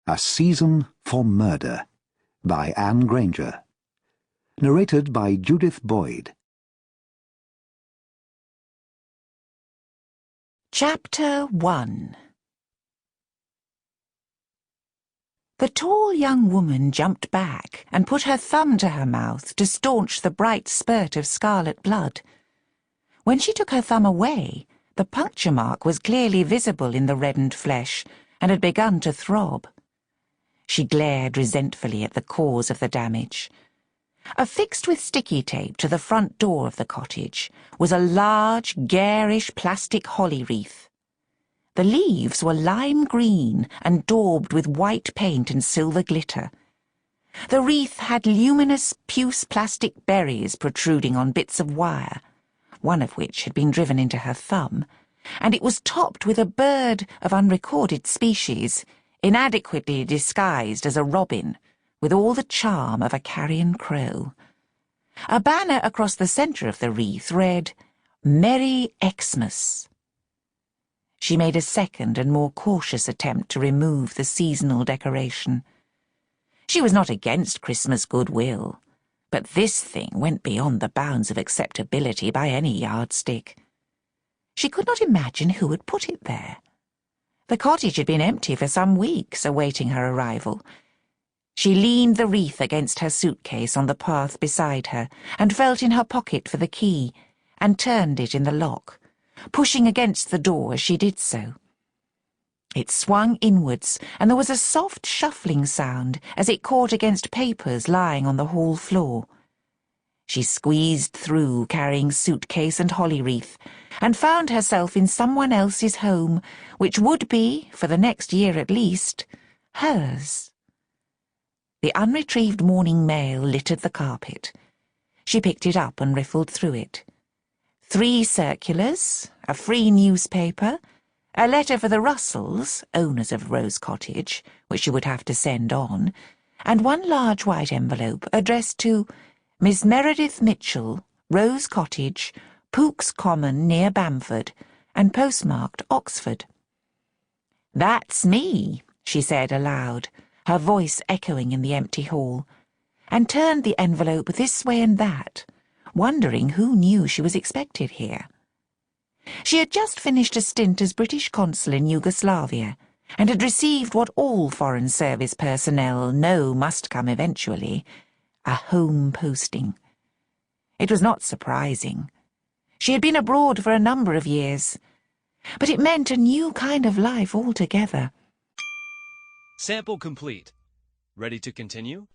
A Season for Murder by Granger. Narrated by Judith Boyd. Chapter 1. The tall young woman jumped back and put her thumb to her mouth to staunch the bright spurt of scarlet blood. When she took her thumb away, the puncture mark was clearly visible in the reddened flesh and had begun to throb. She glared resentfully at the cause of the damage. Affixed with sticky tape to the front door of the cottage was a large, garish plastic holly wreath. The leaves were lime green and daubed with white paint and silver glitter. The wreath had luminous puce plastic berries protruding on bits of wire, one of which had been driven into her thumb, and it was topped with a bird of unrecorded species, inadequately disguised as a robin, with all the charm of a carrion crow. A banner across the centre of the wreath read, "Merry Xmas." She made a second and more cautious attempt to remove the seasonal decoration. She was not against Christmas goodwill, but this thing went beyond the bounds of acceptability by any yardstick. She could not imagine who had put it there. The cottage had been empty for some weeks, awaiting her arrival. She leaned the wreath against her suitcase on the path beside her and felt in her pocket for the key and turned it in the lock, pushing against the door as she did so. It swung inwards, and there was a soft shuffling sound as it caught against papers lying on the hall floor. She squeezed through, carrying suitcase and holly wreath, and found herself in someone else's home, which would be, for the next year at least, hers. The unretrieved morning mail littered the carpet. She picked it up and riffled through it. 3 circulars, a free newspaper, a letter for the Russells, owners of Rose Cottage, which she would have to send on, and one large white envelope addressed to Miss Meredith Mitchell, Rose Cottage, Pook's Common near Bamford, and postmarked Oxford. "That's me," she said aloud, her voice echoing in the empty hall, and turned the envelope this way and that, wondering who knew she was expected here. She had just finished a stint as British consul in Yugoslavia, and had received what all Foreign Service personnel know must come eventually, a home posting. It was not surprising. She had been abroad for a number of years, but it meant a new kind of life altogether. Sample complete. Ready to continue?